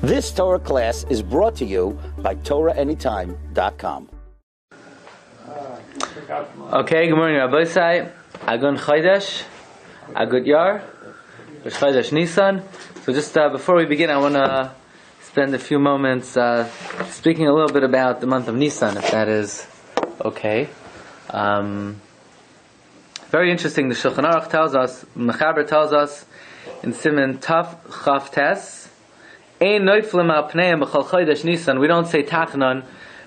This Torah class is brought to you by TorahAnytime.com. Okay, good morning, Rabbi Glatstein. Agun Chodesh, Agud Yar, Chodesh Nissan. So just before we begin, I want to spend a few moments speaking a little bit about the month of Nissan, if that is okay. Very interesting. The Shulchan Aruch tells us, Mechaber tells us in Siman Taf Chaf Tes, Ein noiflim al pneim b'chol chodesh Nisan. We don't say Tachnon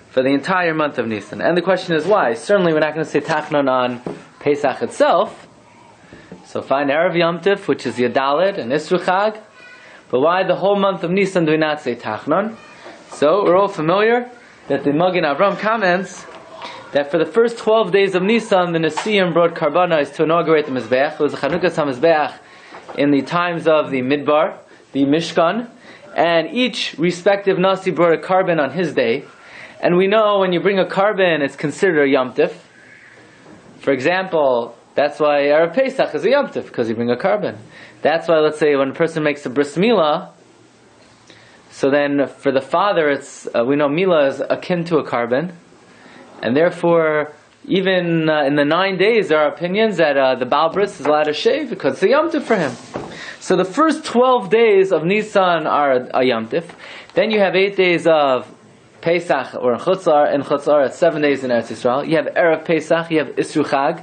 for the entire month of Nisan. And the question is why? Certainly we're not going to say Tachnon on Pesach itself. So fine, Erev Yom Tif, which is Yadalid and Isru Chag. But why the whole month of Nisan do we not say Tachnon? So we're all familiar that the Magen Avram comments that for the first 12 days of Nisan, the Nesiim brought karbanos to inaugurate the Mizbeach. It was a Chanukah HaMizbeach in the times of the Midbar, the Mishkan. And each respective Nasi brought a carbon on his day. And we know when you bring a carbon, it's considered a Yom Tif. For example, that's why Erev Pesach is a Yom Tif, because you bring a carbon. That's why, let's say, when a person makes a bris milah, so then for the father, it's we know milah is akin to a carbon. And therefore, even in the 9 days, there are opinions that the Baal Bris is allowed to shave because it's a Yom Tif for him. So the first 12 days of Nisan are a Yom Tif. Then you have 8 days of Pesach or in Chutzar, it's 7 days in Eretz Yisrael. You have Erev Pesach, you have Isru Chag.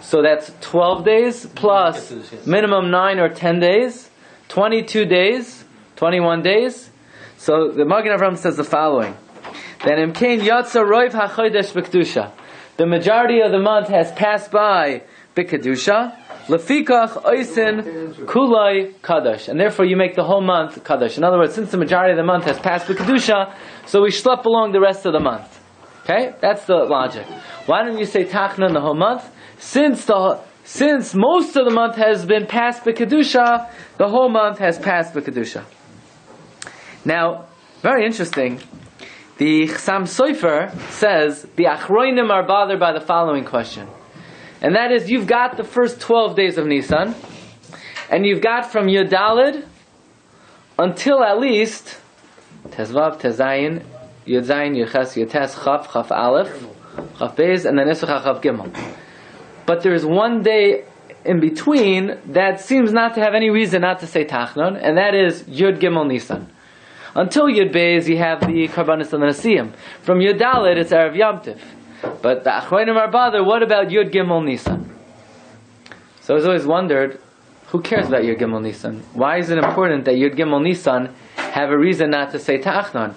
So that's 12 days plus minimum 9 or 10 days, 22 days, 21 days. So the Magen Avram says the following. Then Imkein Yatsa Roiv HaChodesh B'Kedusha. The majority of the month has passed by B'Kedusha. Lefikach Oisin Kulai Kadosh. And therefore you make the whole month Kadosh. In other words, since the majority of the month has passed B'Kedusha, so we schlep along the rest of the month. Okay? That's the logic. Why don't you say Tachnon the whole month? Since most of the month has been passed B'Kedusha, the whole month has passed B'Kedusha. Now, very interesting. The Chassam Sofer says the Achroinim are bothered by the following question. And that is, you've got the first 12 days of Nisan, and you've got from Yudalid until at least Tezvav, Tezayin, Yudzayin, Yuches, Yutes, Chaf, Chaf Aleph, Chaf Beis, and then Isucha, Chaf Gimel. But there's 1 day in between that seems not to have any reason not to say Tachnon, and that is Yud Gimel Nisan. Until Yud Beis, you have the Karbanis and the Nesiim. From Yud Dalet, it's Erev Yom Tif. But the Achroinim are bothered, what about Yud Gimel Nisan? So I've always wondered, who cares about Yud Gimel Nisan? Why is it important that Yud Gimel Nisan have a reason not to say Tachnon?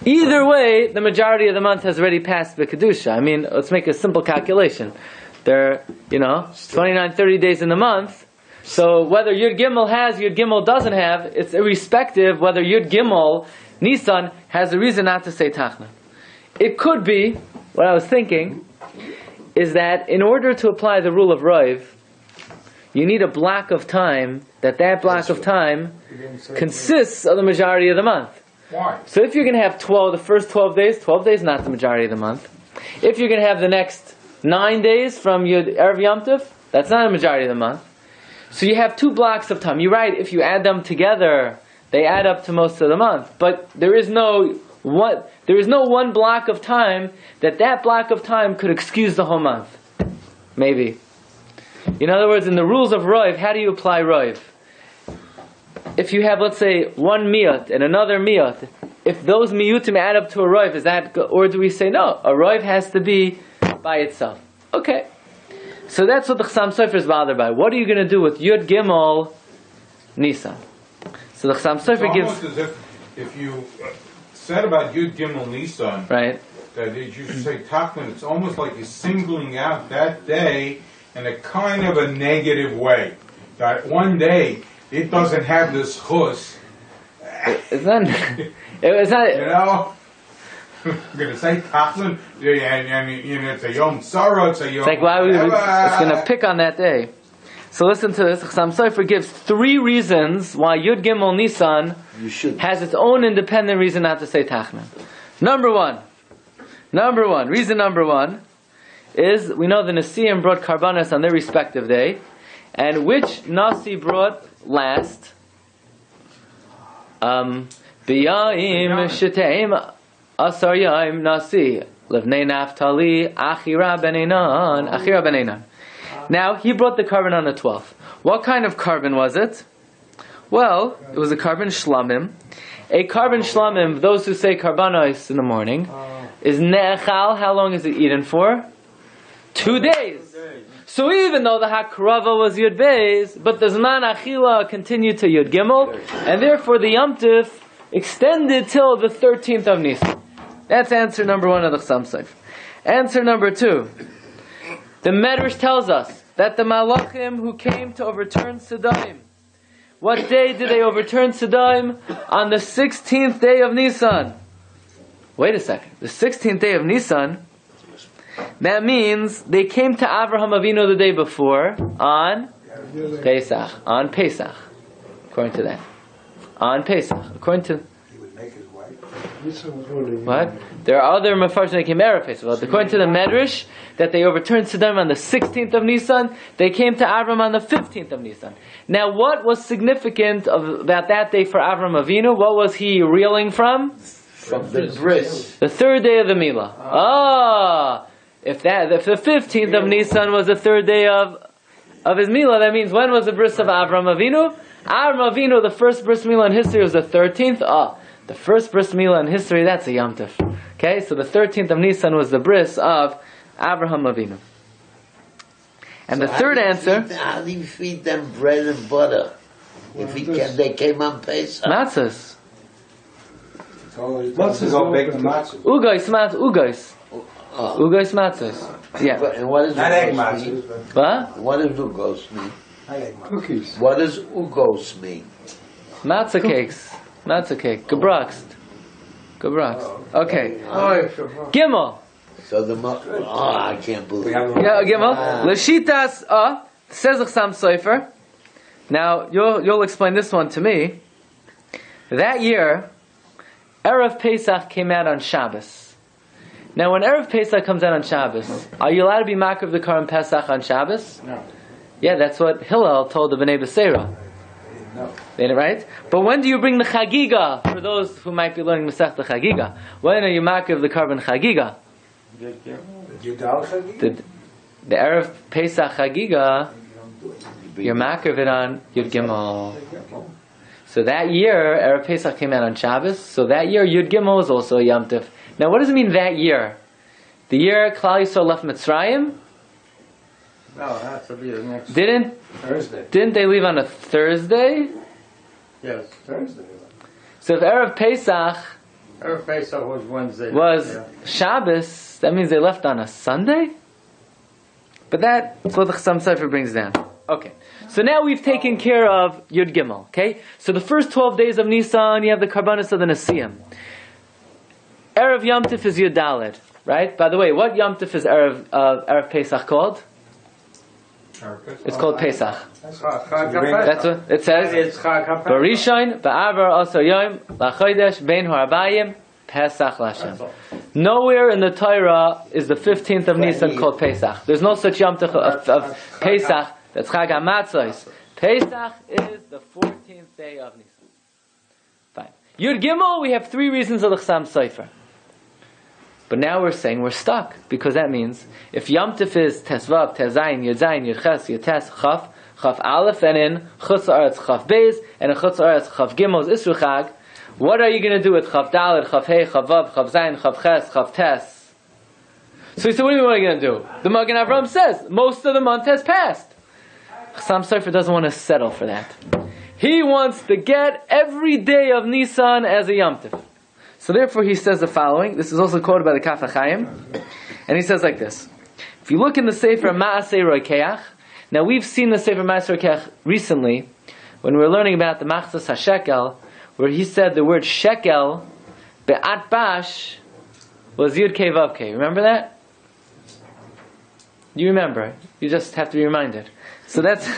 Either way, the majority of the month has already passed the Kedusha. I mean, let's make a simple calculation. There are, 29, 30 days in the month. So whether Yud Gimel has, Yud Gimel doesn't have, it's irrespective whether Yud Gimel, Nisan, has a reason not to say Tachnon. It could be, what I was thinking, is that in order to apply the rule of Roiv, you need a block of time, that block of time consists of the majority of the month. Why? So if you're going to have the first 12 days is not the majority of the month. If you're going to have the next 9 days from Erev Yom Tov, that's not the majority of the month. So you have 2 blocks of time. You're right, if you add them together, they add up to most of the month. But there is no one block of time that block of time could excuse the whole month. Maybe. In other words, in the rules of Roiv, how do you apply Roiv? If you have, let's say, one miyut and another miyut, if those miyutim add up to a Roiv, is that, or do we say no? A Roiv has to be by itself. Okay. So that's what the Chassam Sofer is bothered by. What are you going to do with Yud Gimel Nisan? So the Chassam Sofer gives... It's almost as if you said about Yud Gimel Nisan, right, that you should say Tachnon, it's almost like you're singling out that day in a kind of a negative way. That one day, it doesn't have this chus. It's not... You know? I'm going to say Tachnon, and it's a Yom Tzara, it's a Yom... It's like, why it's going to pick on that day. So listen to this. Chassam Sofer gives 3 reasons why Yud Gimel Nisan has its own independent reason not to say Tachnon. Number one, reason number one is, we know the Nesiim brought Karbanos on their respective day, and which Nasi brought last? B'ya'im sheteim asar ya'im nasi levnei Naftali achira benenan. Now he brought the carbon on the 12th. What kind of carbon was it? Well, it was a carbon shlamim. A carbon shlamim, those who say karbanos in the morning, is ne'echal. How long is it eaten for? 2 days. So even though the hakrava was Yud Beis, but the Zman Achila continued to Yud Gimel, and therefore the Yom Tif extended till the 13th of Nisan. That's answer number 1 of the Chsam Sofer. Answer number 2. The Medrash tells us that the Malachim who came to overturn Sodom, what day did they overturn Sodom? On the 16th day of Nisan. Wait a second. The 16th day of Nisan, that means they came to Avraham Avinu the day before on Pesach. On Pesach. According to that. On Pesach. According to... He would make his wife. What? There are other Mefarshim that came Erev Pesach. But according to the Medrash, that they overturned Sodom on the 16th of Nisan, they came to Avram on the 15th of Nisan. Now what was significant about that day for Avram Avinu? What was he reeling from? From the bris. The 3rd day of the Milah. If the 15th of Nisan was the 3rd day of his Milah, that means when was the bris of Avram Avinu? Avram Avinu, the first bris Milah in history was the 13th. The first bris Milah in history, that's a Yom Tov. Okay, so the 13th of Nisan was the bris of Avraham Avinu. And so the third answer... How do you feed them bread and butter? They came on Pesach. Matzahs. Matzahs all baked in matzahs. Ugais matzahs. Yeah. And what does Not egg ugos mean? matzahs. What? What does ugos mean? Not egg matzahs. Cookies. What does ugos mean? Matzah cakes. Matzah cake. Gebroxt. Okay. Gimel. So I can't believe it. Yeah, Gimel. L'shitas says the Chsam Sofer. Now you'll explain this one to me. That year, Erev Pesach came out on Shabbos. Now, when Erev Pesach comes out on Shabbos, are you allowed to be makriv the Korban Pesach on Shabbos? No. Yeah, that's what Hillel told the Bnei B'Seira. No. Right? But when do you bring the Chagiga? For those who might be learning Masech the Chagiga, when are you makriv the Korban Chagiga? The Erev Pesach Chagiga, you're makriv it on Yud Gimel. So that year, Erev Pesach came out on Shabbos. So that year, Yud Gimel was also a Yom Tov. Now, what does it mean that year? The year Klal Yisrael left Mitzrayim? No, that's the next Thursday. Didn't they leave on a Thursday? Yes. Thursday. So if Erev Pesach Erev Pesach was Wednesday. was Shabbos, that means they left on a Sunday? But that's what the Chsam Sofer brings down. Okay. So now we've taken care of Yud Gimel. Okay? So the first 12 days of Nisan, you have the Karbanos of the Nesiim. Erev Yom Tif is Yud Daled. Right? By the way, what Yom Tif is Erev Pesach called? It's called Pesach. That's That's what it says. It's Chag HaPesach. Barishon, Ba'avar, Asar Yom, LaChodesh, Bein Harabayim, Pesach Lashem. Nowhere in the Torah is the 15th of Nisan called Pesach. There's no such Yom Tov of Pesach. That's Chag HaMatzos. Pesach is the 14th day of Nisan. Fine. Yud Gimel, we have 3 reasons of the Chsam Sofer. But now we're saying we're stuck, because that means if Yom Tov is Tesvav, Tezayin, Yudzayin, Yudches, Yutes, Chaf, Chaf Aleph, and in Chutz Haaretz Chaf Beis, and in Chutz Haaretz Chaf Gimel is Isru Chag, what are you going to do with Chaf Dalet, Chaf Hey, Chaf Vav, Chaf Zayin, Chaf Ches, Chaf Tes? So he said, what are you going to do? The Magen Avram says, most of the month has passed. Chsam Sofer doesn't want to settle for that. He wants to get every day of Nisan as a Yom Tov. So therefore he says the following. This is also quoted by the Kaf HaChaim. And he says like this. If you look in the Sefer Ma'aseh Roikeach, now we've seen the Sefer Ma'aseh Roikeach recently, when we were learning about the Machzas HaShekel, where he said the word shekel, be'at bash, was Yud Kei Vav Kei. Remember that? You remember. You just have to be reminded. So that's,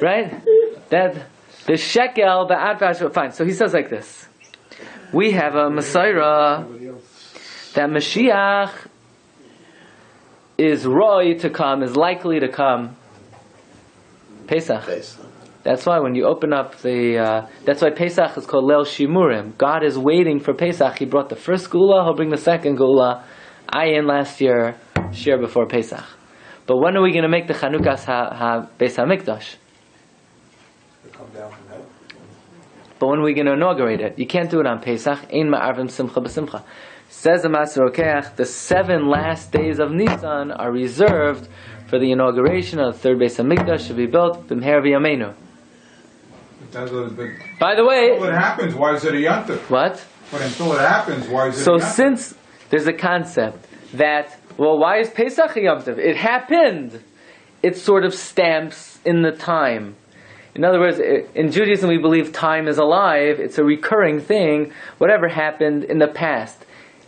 right? That, the shekel, be'at bash, fine. So he says like this. We have a Messiah that Mashiach is roy to come, is likely to come. Pesach. That's why when you open up that's why Pesach is called Leil Shimurim. God is waiting for Pesach. He brought the first Gula, He'll bring the second Gula. Ayin last year, Shiur before Pesach. But when are we going to make the Chanukas Beis HaMikdash? Come down from that. But when are we going to inaugurate it? You can't do it on Pesach. Ein ma'arvim simcha b'simcha. Says the Maser Rokeach, the 7 last days of Nissan are reserved for the inauguration of the third Beis HaMikdash to be built b'mher v'yameinu. By the way, until it happens, why is it a yontif? What? But until it happens, why is it a So yontif? since there's a concept that, well, why is Pesach a Yom Tov? It happened. It sort of stamps in the time. In other words, in Judaism we believe time is alive. It's a recurring thing. Whatever happened in the past,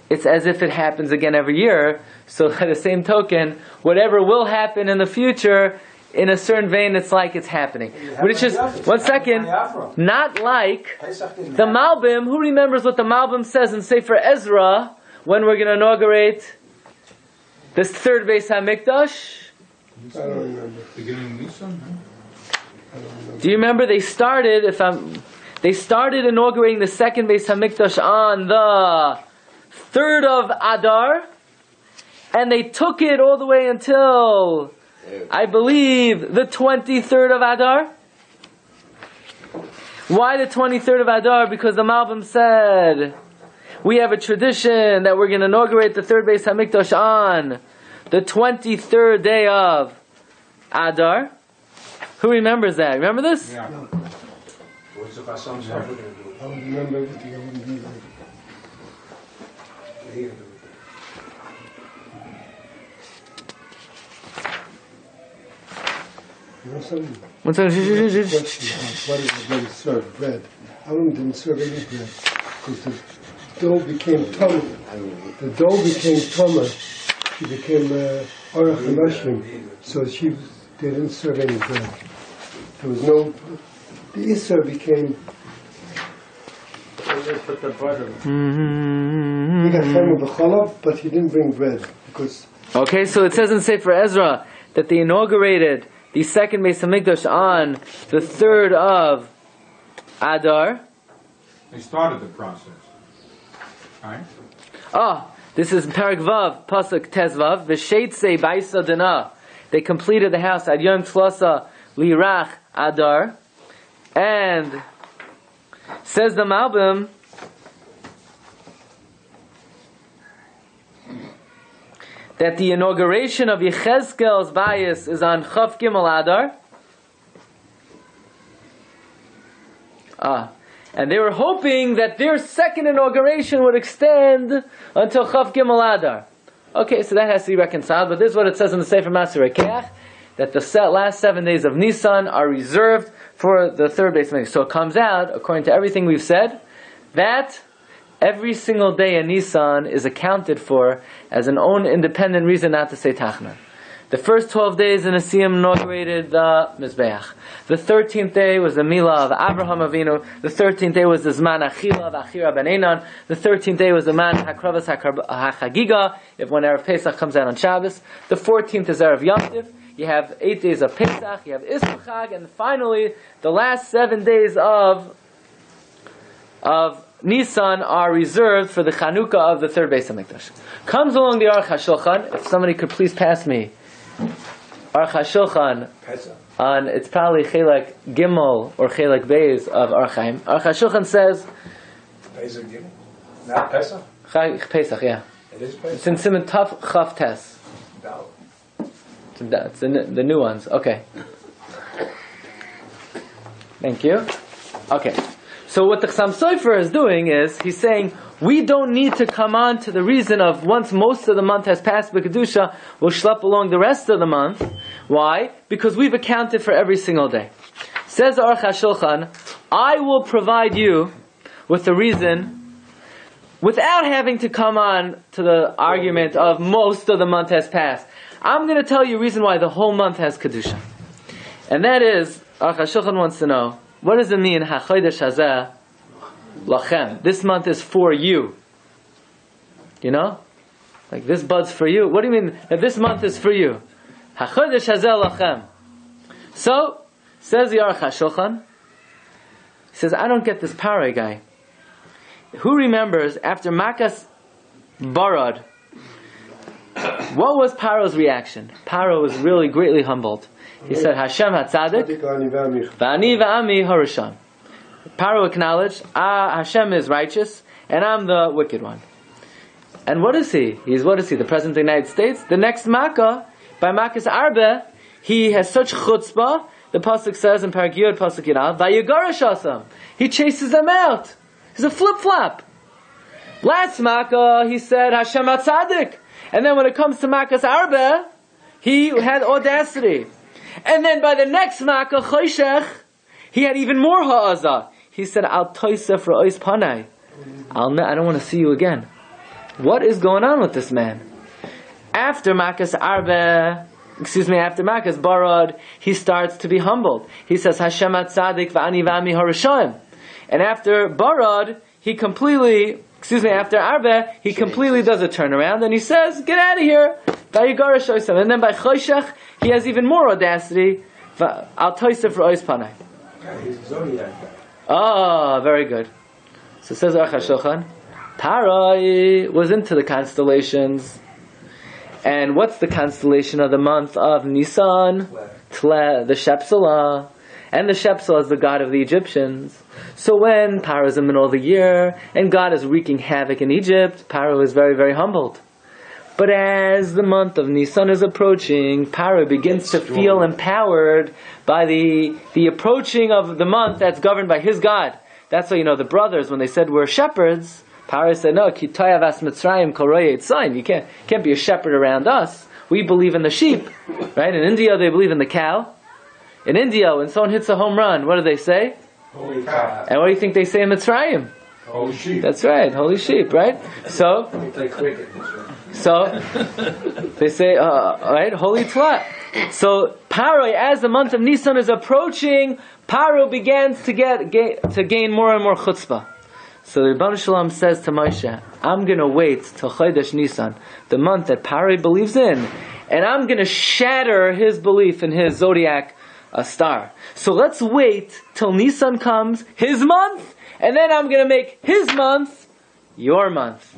it's as if it happens again every year. So by the same token, whatever will happen in the future, in a certain vein, it's like it's happening. Which is, one second, not like the Malbim. Who remembers what the Malbim says in Sefer Ezra when we're going to inaugurate this third Beis HaMikdash? I don't remember. Beginning of Nissan? Do you remember they started inaugurating the second Beis HaMikdash on the 3rd of Adar, and they took it all the way until, I believe, the 23rd of Adar. Why the 23rd of Adar? Because the Malbim said, we have a tradition that we're going to inaugurate the third Beis HaMikdash on the 23rd day of Adar. Who remembers that? Remember this? Yeah. What's the first song stuff we're going to do? I would remember everything. I wouldn't be like... You know something? One second. Question why did they serve bread? Aaron didn't serve any bread because the dough became tumah. The dough became tumah. She became Orach HaNashim. So they didn't serve any bread. There was no... The Isser became... They put the butter. He got family b'chalab, but he didn't bring bread because... Okay, so it says in Sefer Ezra that they inaugurated the second Beis HaMikdash on the 3rd of Adar. They started the process. Right? This is Perek Vav, Pasuk Tezvav, V'sheitze Baisa Dana. They completed the house at Yom Tlasa Lirach Adar. And says the Malbim, that the inauguration of Yechezkel's Bayis is on Chav Gimel Adar. And they were hoping that their second inauguration would extend until Chav Gimel Adar. Okay, so that has to be reconciled, but this is what it says in the Sefer Maser Rokeach, that the last 7 days of Nissan are reserved for the third Beis HaMikdash. So it comes out, according to everything we've said, that every single day in Nissan is accounted for as an own independent reason not to say Tachna. The first 12 days in Asiyim inaugurated the Mizbeach. The 13th day was the Milah of Abraham Avinu. The 13th day was the Zman Achila of Achira Ben Einan. The 13th day was the Man Hakravas HaChagiga, if when Erev Pesach comes out on Shabbos. The 14th is Erev Yom Tov. You have 8 days of Pesach, you have Isra Chag, and finally, the last 7 days of Nissan are reserved for the Chanukah of the third Beis HaMikdash. Comes along the Aruch HaShulchan. If somebody could please pass me Aruch HaShulchan on, it's probably Chelek Gimel or Chelek Beis of Aruch Chaim. Aruch HaShulchan says Pesach Gimel? Not Pesach? Pesach, yeah. It is Pesach? It's in Siman Taf Chav Tes. It's the new ones. Okay. Thank you. Okay. So what the Chassam Sofer is doing is, he's saying, we don't need to come on to the reason of once most of the month has passed B'Kedusha, we'll schlep along the rest of the month. Why? Because we've accounted for every single day. Says Aruch HaShulchan, I will provide you with the reason, without having to come on to the argument of most of the month has passed. I'm going to tell you a reason why the whole month has Kedusha. And that is, Aruch HaShulchan wants to know, what does it mean, HaChodesh Hazeh Lachem? This month is for you. You know? Like this bud's for you. What do you mean that this month is for you? HaChodesh Hazeh Lachem. So, Says the Aruch HaShulchan, he says, I don't get this Paroi guy. Who remembers after Makas Barad, what was Paro's reaction? Paro was really greatly humbled. He said, Hashem HaTzadik, V'ani v'ami Harisham. Paro acknowledged, Hashem is righteous, and I'm the wicked one. And what is he? What is he? The President of the United States? The next Makkah, by Makas Arbe, he has such chutzpah. The pasuk says in Parak Yud, pasuk Yinal, Vayigarash asam. He chases them out. He's a flip-flop. Last Makkah, he said, Hashem HaTzadik. And then when it comes to Makas Arbe, he had audacity. And then by the next Makkah, Choshech, he had even more ha'azah. He said, Al toisef ra'ois panai. I don't want to see you again. What is going on with this man? After Makas Barad, he starts to be humbled. He says, Hashem HaTzadik v'ani v'ami harishayim. And after Barad, after Arbe, he completely does a turnaround and he says, get out of here. And then by Choshech, he has even more audacity. Al toisef ra'ois panai. Oh, very good. So says Aruch HaShulchan, Paroi was into the constellations. And what's the constellation of the month of Nissan? Tle, the Shepselah. And the Shepselah is the god of the Egyptians. So when Paro is in the middle of the year, and God is wreaking havoc in Egypt, Paro is very, very humbled. But as the month of Nissan is approaching, Paro begins to feel empowered by the approaching of the month that's governed by his God. That's why, the brothers, when they said we're shepherds, Paro said, no, ki toyavas mitzrayim kol royei tzayin. You can't be a shepherd around us. We believe in the sheep. Right? In India, they believe in the cow. In India, when someone hits a home run, what do they say? Holy cow. And what do you think they say in Mitzrayim? Holy sheep. That's right, holy sheep, right? So they say, right, holy tlat. So Paro, as the month of Nisan is approaching, Paro begins to gain more and more chutzpah. So the Rebbeinu Shalom says to Moshe, I'm going to wait till Chodesh Nisan, the month that Paro believes in, and I'm going to shatter his belief in his zodiac star. So let's wait till Nisan comes, his month, and then I'm going to make his month your month.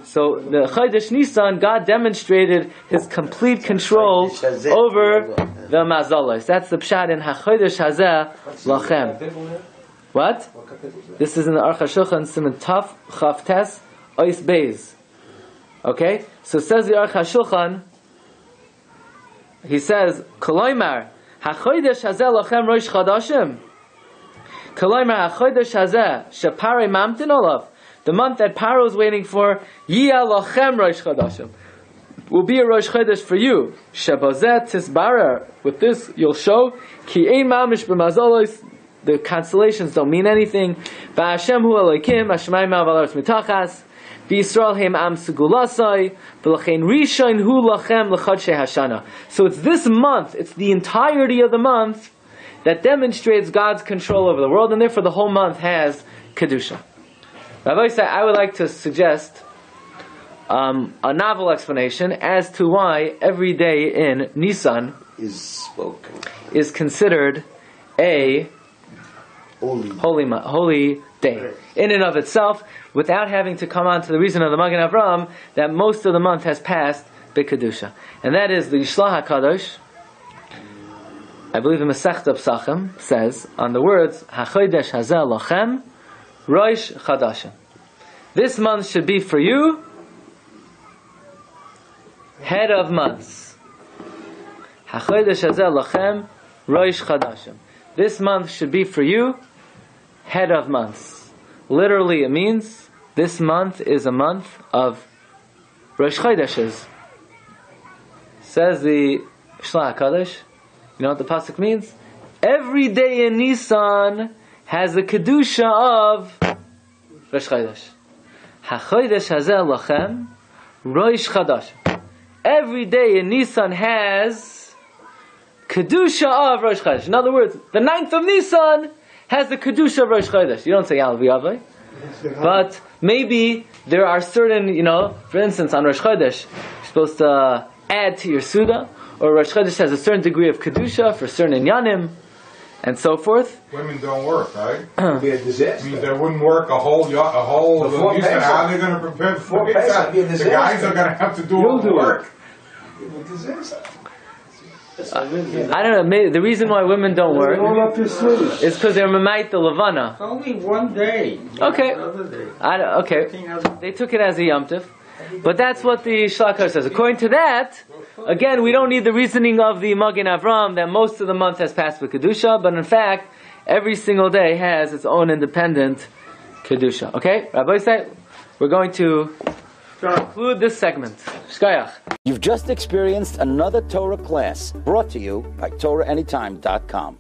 So the Chodesh Nisan, God demonstrated His complete control over the mazalos. That's the pshat in HaChodesh Hazeh Lachem. What? This is in the Aruch HaShulchan, Siman Taf Chaf Tes Ois Beis. Okay? So says the Aruch HaShulchan, he says, Koloimar, HaChodesh Hazeh Lachem Rosh Chodashim. Koloimar, HaChodesh Hazeh Shepare Mamtin Olav. The month that Paro is waiting for, Yia Lachem Rosh Chodashim, will be a Rosh Chodesh for you. Shebazet Tisbarer. With this, you'll show Ki Ein Mamish B'Mazolos. The constellations don't mean anything. V'Hashem Hu Elokim Hashemayim V'Alaretz Mitachas. V'Yisrael Heim Am Segulasai. V'Lachein Rishon Hu Lachem L'Chodshei Hashana. So it's this month, it's the entirety of the month that demonstrates God's control over the world, and therefore the whole month has Kedusha. Rabbi said, I would like to suggest a novel explanation as to why every day in Nisan is considered a holy day in and of itself, without having to come on to the reason of the Magen Avraham that most of the month has passed b'kedusha, and that is the Yishlah HaKadosh. I believe the Masechta Pesachim says on the words HaChodesh Hazeh Lachem Rosh Chodashim. This month should be for you head of months. HaChodesh Hazeh Lachem Rosh Chodashim. This month should be for you head of months. Literally, it means this month is a month of Rosh Chodeshes. Says the Yishlah HaKadosh. You know what the pasuk means? Every day in Nisan has the kedusha of Rosh Chodesh. HaChodesh Hazeh Lachem Rosh Chodesh. Every day in Nisan has kedusha of Rosh Chodesh. In other words, the 9th of Nisan has the kedusha of Rosh Chodesh. You don't say Al V'Yavai, but maybe there are certain, for instance, on Rosh Chodesh, you're supposed to add to your Suda, or Rosh Chodesh has a certain degree of kedusha for certain inyanim. and so forth. Women don't work, right? It'd be a I mean, disaster. they wouldn't work a whole. Before You said, Pesach. how are they going to prepare for Before Pesach, Pesach? it'd be a The disaster. guys are going to have to do all You'll the do it. work. It'd be a disaster. I don't know. Maybe the reason why women don't Roll work up your sleeves. is because they're mamait the levana. It's only one day. Okay. Another day. Okay, they took it as a yomtiv, but that's what the Shlakar says. According to that, again, we don't need the reasoning of the Magen Avram that most of the month has passed with kedusha, but in fact, every single day has its own independent kedusha. Okay, Rabbi Glatstein, we're going to conclude this segment. Shkayach. You've just experienced another Torah class brought to you by TorahAnytime.com.